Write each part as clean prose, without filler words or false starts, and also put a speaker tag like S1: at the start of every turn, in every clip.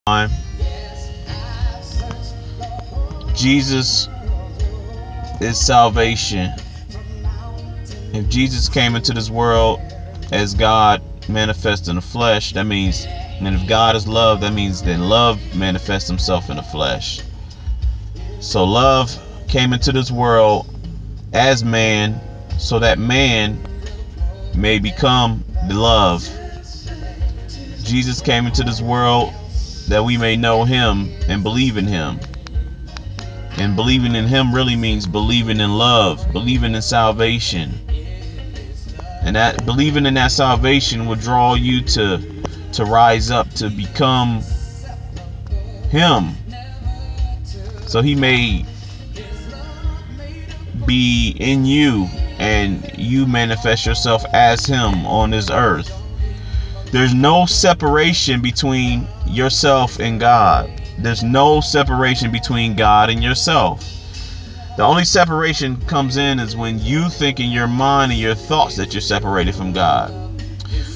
S1: time. Jesus is salvation. If Jesus came into this world as God manifest in the flesh, that means, and if God is love, that means that love manifests himself in the flesh. So love came into this world as man, so that man may become the love. Jesus came into this world that we may know him and believe in him. And believing in him really means believing in love, believing in salvation. And that believing in that salvation will draw you to rise up to become him. So he may be in you and you manifest yourself as him on this earth. There's no separation between yourself and God. There's no separation between God and yourself. The only separation comes in is when you think in your mind and your thoughts that you're separated from God.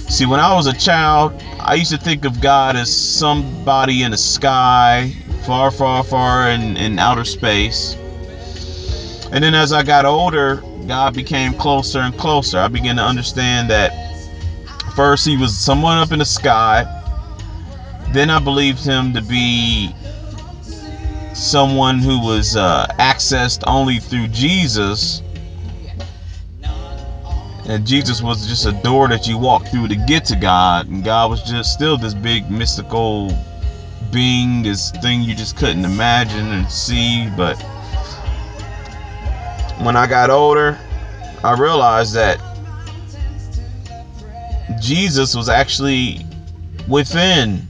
S1: See, when I was a child, I used to think of God as somebody in the sky, far, far, far in outer space. And then as I got older, God became closer and closer. I began to understand that first he was someone up in the sky. Then I believed him to be someone who was accessed only through Jesus. And Jesus was just a door that you walked through to get to God. And God was just still this big mystical being, this thing you just couldn't imagine and see. But when I got older, I realized that Jesus was actually within.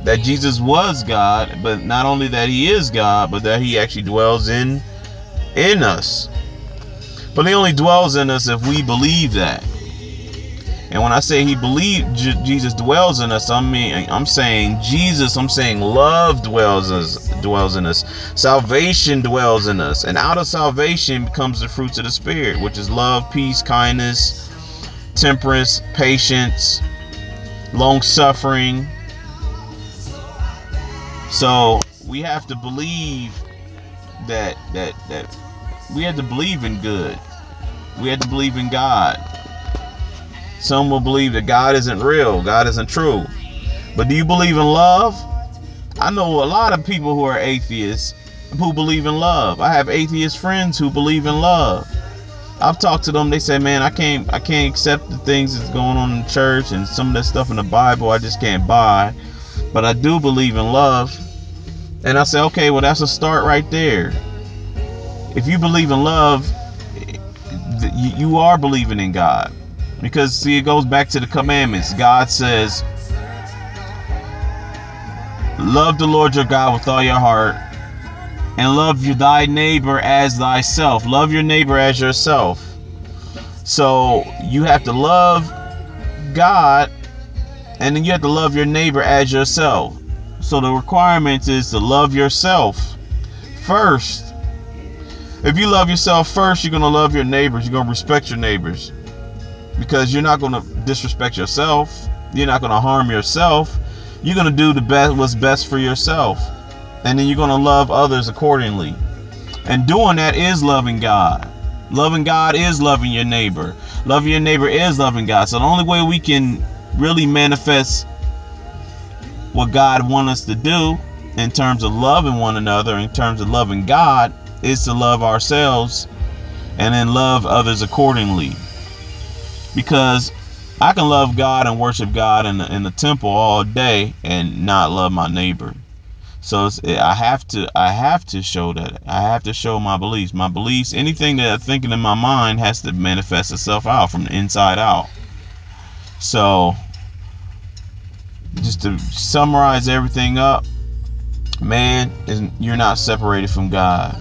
S1: That Jesus was God, but not only that he is God, but that he actually dwells in us. But he only dwells in us if we believe that. And when I say Jesus dwells in us, I'm saying love dwells in us. Salvation dwells in us. And out of salvation comes the fruits of the Spirit, which is love, peace, kindness, temperance, patience, long suffering. So we have to believe that we have to believe in good. We have to believe in God. Some will believe that God isn't real, God isn't true. But do you believe in love? I know a lot of people who are atheists who believe in love. I have atheist friends who believe in love. I've talked to them. They say, man, I can't accept the things that's going on in the church and some of that stuff in the Bible I just can't buy. But I do believe in love. And I say, okay, well, that's a start right there. If you believe in love, you are believing in God. Because, see, it goes back to the commandments. God says, love the Lord your God with all your heart and love thy neighbor as thyself. Love your neighbor as yourself. So you have to love God, and then you have to love your neighbor as yourself. So the requirement is to love yourself first. If you love yourself first, you're going to love your neighbors. You're going to respect your neighbors. Because you're not going to disrespect yourself. You're not going to harm yourself. You're going to do what's best for yourself. And then you're going to love others accordingly. And doing that is loving God. Loving God is loving your neighbor. Loving your neighbor is loving God. So the only way we can really manifest what God wants us to do in terms of loving one another, in terms of loving God, is to love ourselves and then love others accordingly. Because I can love God and worship God in the temple all day and not love my neighbor. So I have to show that. I have to show my beliefs. My beliefs, anything that I'm thinking in my mind has to manifest itself out from the inside out. So just to summarize everything up, man, you're not separated from God.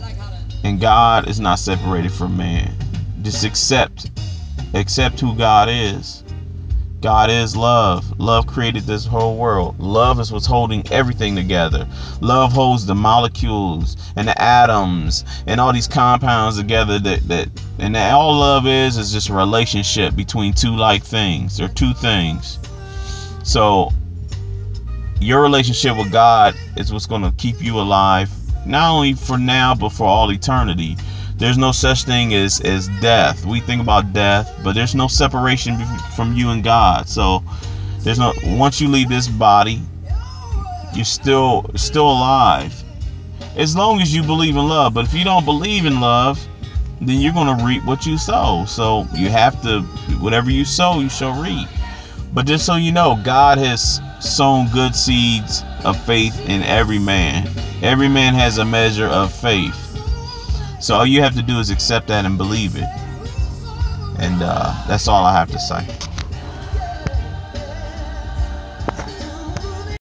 S1: And God is not separated from man. Just accept who God is. God is love. Love created this whole world. Love is what's holding everything together. Love holds the molecules and the atoms and all these compounds together. And all love is just a relationship between two like things or two things. So your relationship with God is what's going to keep you alive, not only for now, but for all eternity. There's no such thing as death. We think about death, but there's no separation from you and God. So there's no, once you leave this body, you're still alive, as long as you believe in love. But if you don't believe in love, then you're going to reap what you sow. So you have to, whatever you sow, you shall reap. But just so you know, God has sown good seeds of faith in every man. Every man has a measure of faith. So all you have to do is accept that and believe it. And that's all I have to say.